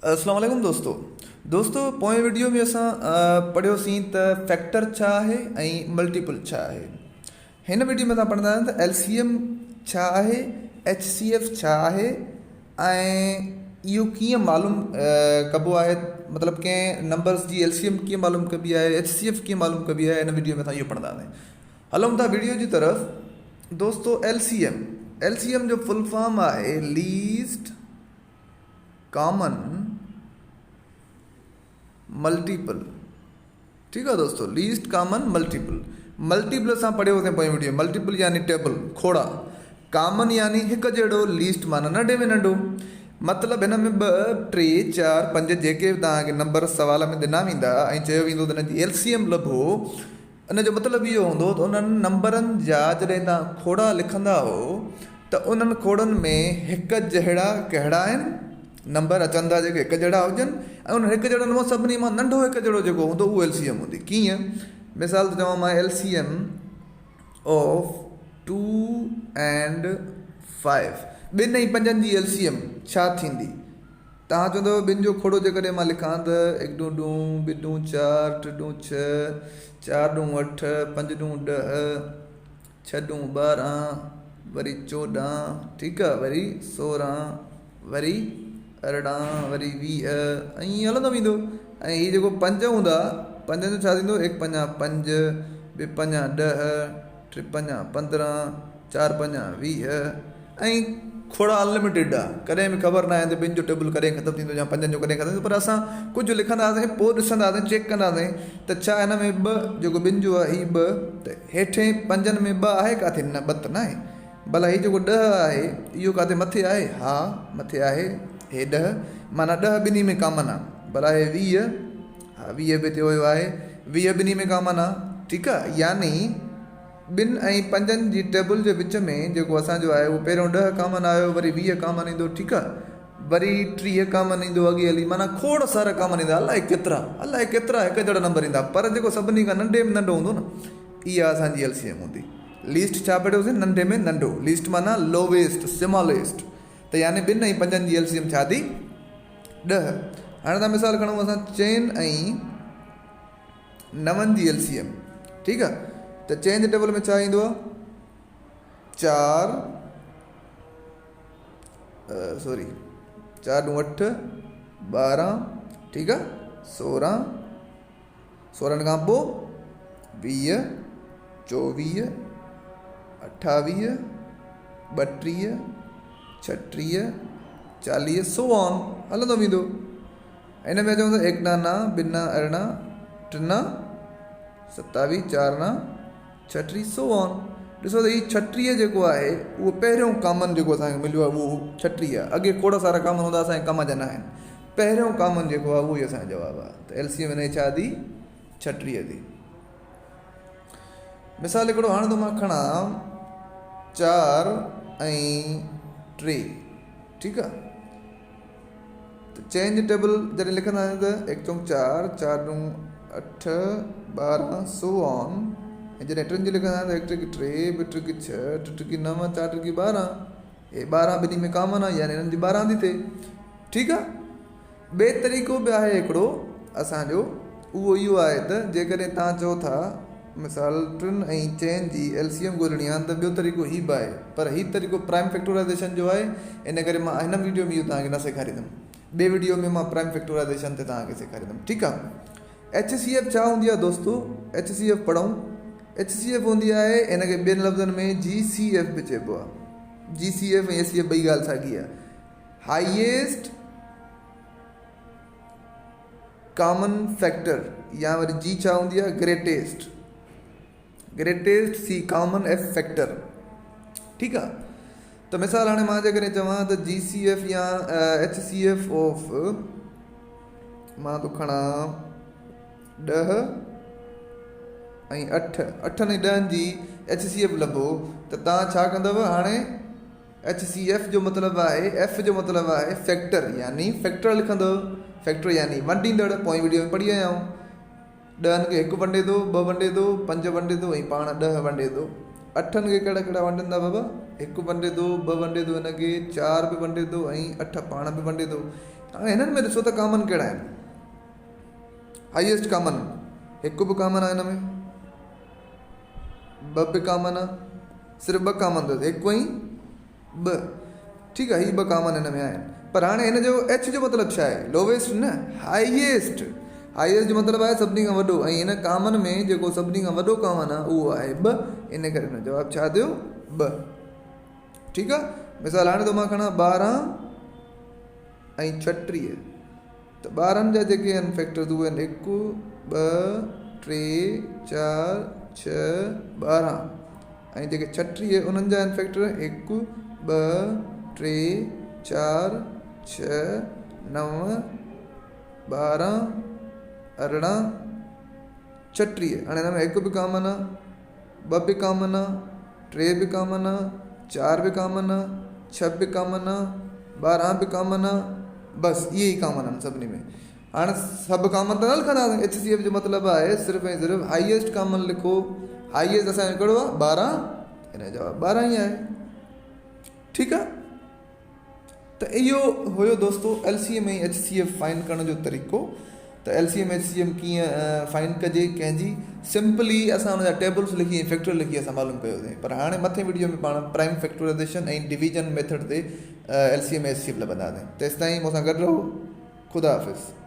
अस्सलाम वालेकुम दोस्तों पोएं वीडियो में असां पढ़ियोसीं त फैक्टर छा आहे ऐं मल्टीपल छा आहे। हिन वीडियो में असां पढ़ंदा आहियूं त एलसीएम छा आहे, एचसीएफ छा आहे ऐं इहो कीअं मालूम कबो आहे, मतिलबु कंहिं नंबर्स जी एलसीएम कीअं मालूम कबी आहे, एचसीएफ कीअं मालूम कबी आहे। हिन वीडियो में असां इहो पढ़ंदा आहियूं। हलूं था वीडियो जी तरफ़। दोस्तों एलसीएम जो फुल फॉर्म आहे लीस्ट कॉमन मल्टीपल। ठीक है दोस्तों, लीस्ट कॉमन मल्टीपल असां पढ़ियोसीं पोएं वीडियो। मल्टीपल यानी टेबल खोड़ा, कॉमन यानी हिकु जहिड़ो, लीस्ट माना नंढे में नंढो। मतिलबु हिन में 2, 3, 4, 5 जेके तव्हांखे नंबर सवाल में ॾिना वेंदा ऐं चयो वेंदो त हिन जी एलसीएम लभो, इन जो मतिलबु इहो हूंदो त उन्हनि नंबरनि जा जॾहिं तव्हां खोड़ा लिखंदा हो त उन्हनि खोड़नि में हिकु जहिड़ा कहिड़ा आहिनि नंबर अचनि था जेके हिकु जहिड़ा हुजनि, ऐं उन हिकु जहिड़ो नंबर सभिनी मां नंढो हिकु जहिड़ो जेको हूंदो उहो एलसीएम हूंदी। कीअं? मिसाल त चवां मां एलसीएम ऑफ 2 and 5, 2 ऐं 5 जी एलसीएम छा थींदी? तव्हां चवंदव ॿिनि जो खोड़ो जेकॾहिं मां लिखां त 1 × 2 2 × 4 3 × 6 4 × 8 5 × 10 6 × 12 वरी 14, ठीकु आहे, वरी 16 वरी 18 वरी 20 ऐं ईअं हलंदो वेंदो। ऐं हीअ जेको 5 हूंदा, 5 जो छा थींदो? 1 × 5 = 5, 2 × 5 = 10, 3 × 5 = 15, 4 × 5 = 20 ऐं खोड़ा अनलिमिटेड आहे। कॾहिं बि ख़बर न आहे त ॿिनि जो टेबल कॾहिं ख़तमु थींदो या 5 जो कॾहिं ख़तमु थींदो। पर असां कुझु लिखंदासीं, पोइ ॾिसंदासीं, चेक कंदासीं त छा हिन में 2 जेको ॿिनि जो आहे हीउ 2, त हेठे 5 में 2 आहे काथे? न, 2 त न आहे। भला हीउ जेको 10 आहे इहो काथे मथे आहे? हा मथे आहे। हे 10 माना 10 ॿिन्ही में कॉमन आहे। भला हे 20, हा 20 बि थियो आहे, 20 ॿिन्ही में कॉमन आहे। ठीकु आहे, यानी 2 ऐं 5 जी टेबल जे विच में जेको असांजो आहे उहो पहिरियों 10 कॉमन आयो, वरी 20 कॉमन ईंदो, ठीकु आहे, वरी 30 कॉमन ईंदो अॻे हली, माना खोड़ सारा कॉमन ईंदा। अलाए केतिरा हिकु जहिड़ा नंबर ईंदा, पर जेको सभिनी खां नंढे में नंढो हूंदो न, इहा असांजी एलसीएम हूंदी। लीस्ट छा पढ़ियोसीं? नंढे में नंढो। लीस्ट माना लोवेस्ट, स्मॉलेस्ट। त यानी 2 ऐं 5 जी एलसीएम छा थी? 10। हाणे तव्हां मिसाल खणूं असां 4 ऐं 9 जी एलसीएम। ठीकु आहे, त 4 जे टेबल में छा ईंदो आहे? 4 × 8 12, ठीकु आहे, 16 खां पोइ 20 24 28 32 36 40 सो ऑन हलंदो वेंदो। हिन में चवंदो 1 × 9 2 × 18 3 × 27 4 × 36 सो ऑन। ॾिसो त हीउ 36 जेको आहे उहो पहिरियों कॉमन जेको असांखे मिलियो आहे उहो 36 आहे। अॻे खोड़ सारा कॉमन हूंदा, असांखे कम जा न आहिनि। पहिरियों कॉमन जेको आहे उहो ई असांजो जवाबु आहे। त एलसीएम हिन जी छा थी? 36 थी। मिसाल हिकिड़ो हाणे त मां खणां 4 ऐं 3, ठीकु आहे, त 4 जी टेबल जॾहिं लिखंदासीं त 1 × 4 4 × 8 12 सो ऑन। ऐं जॾहिं 3 जी लिखंदासीं त 1 × 3 2 × 6 3 × 9 4 × 12, हे 12 ॿिन्ही में कॉमन आहे, यानी हिननि जी 12 थी थिए। ठीकु आहे। ॿिए तरीक़ो बि आहे हिकिड़ो असांजो, उहो इहो आहे त जेकॾहिं तव्हां चओ था मिसाल 3 ऐं 4 जी एलसीएम ॻोल्हणी आहे त ॿियो तरीक़ो हीउ बि आहे, पर हीउ तरीक़ो प्राइम फैक्टोराइज़ेशन जो आहे। इन करे मां हिन वीडियो में इहो तव्हांखे न सेखारींदुमि। ॿिए वीडियो में मां प्राइम फैक्टोराइज़ेशन ते तव्हांखे सेखारींदुमि। ठीकु आहे। एचसीएफ छा हूंदी आहे दोस्तों? एचसीएफ पढ़ूं। एचसीएफ हूंदी आहे, हिनखे ॿियनि लफ़्ज़नि में जीसीएफ बि चइबो आहे। जीसीएफ ऐं एसीएफ ॿई ॻाल्हि साॻी आहे। हाईएस्ट कॉमन फैक्टर, या वरी जी छा हूंदी आहे? ग्रेटेस्ट सी कॉमन एफ फैक्टर। ठीकु आहे। त मिसाल हाणे मां जेकॾहिं चवां त जीसीएफ या एचसीएफ ऑफ, मां थो खणां 10 ऐं 8 ऐं 10 जी एचसीएफ लभो, त तव्हां छा कंदव? हाणे एचसीएफ जो मतिलबु आहे, एफ जो मतिलबु आहे फैक्टर, यानी फैक्टर लिखंदव। फैक्टर यानी वंडींदड़। पोइ वीडियो में पढ़ी आया आहियूं। 10 खे 1 वंडे थो, 2 वंडे थो, 5 वंडे थो ऐं पाण 10 वंडे थो। अठनि खे कहिड़ा कहिड़ा वंडंदा बाबा, हिकु वंडे थो, ॿ वंडे थो, हिनखे 4 बि वंडे थो ऐं 8 पाण बि वंडे थो। हाणे हिननि में ॾिसो त कॉमन कहिड़ा आहिनि। हाईएस्ट कॉमन हिकु बि कॉमन आहे हिन में, ॿ बि कॉमन आहे, सिर्फ़ु 2 कॉमन अथव, हिकु ऐं 2। ठीकु आहे, हीअ 2 कॉमन हिन में आहिनि। पर हाणे हिन जो एच जो मतिलबु छा आहे? लोवेस्ट न, हाईएस्ट। हाईएस्ट जो मतिलबु आहे सभिनी खां वॾो, ऐं हिन कॉमन में जेको सभिनी खां वॾो कॉमन आहे उहो आहे 2। इन करे हिन जवाबु छा थियो? 2। ठीकु आहे। मिसाल हाणे थो मां खणा 12 ऐं 36, त 12 जा जेके आहिनि फैक्टर्स उहे आहिनि 1 2 3 4 6 12, ऐं जेके 36 उन्हनि जा आहिनि फैक्टर 1 2 3 4 6 9 12 18 36। हाणे हिन में 1 बि कॉमन आहे, 2 बि कॉमन आहे, 3 बि कॉमन आहे, 4 बि कॉमन आहे, 6 बि कॉमन आहे, 12 बि कॉमन आहे। बसि इहे ई कॉमन आहिनि सभिनी में। हाणे सभु कॉमन त न लिखंदासीं, HCF जो मतिलबु आहे सिर्फ़ु ऐं सिर्फ़ु हाईएस्ट कॉमन लिखो। हाईएस्ट असांजो कहिड़ो आहे? 12। हिन जो जवाबु 12 ई आहे। ठीकु आहे। त इहो हुयो दोस्तो LCM ऐं HCF फाइन करण जो तरीक़ो। त LCM HCM कीअं फाइन कजे कंहिंजी, सिंपली असां हुनजा टेबल्स लिखी ऐं फैक्टर लिखी असां मालूम कयोसीं। पर हाणे मथे वीडियो में पाण प्राइम फैक्टराइज़ेशन ऐं डिवीजन मेथड ते LCM HCF लभंदासीं। तेसिताईं मूंसां गॾु रहो। ख़ुदा हाफ़िज़।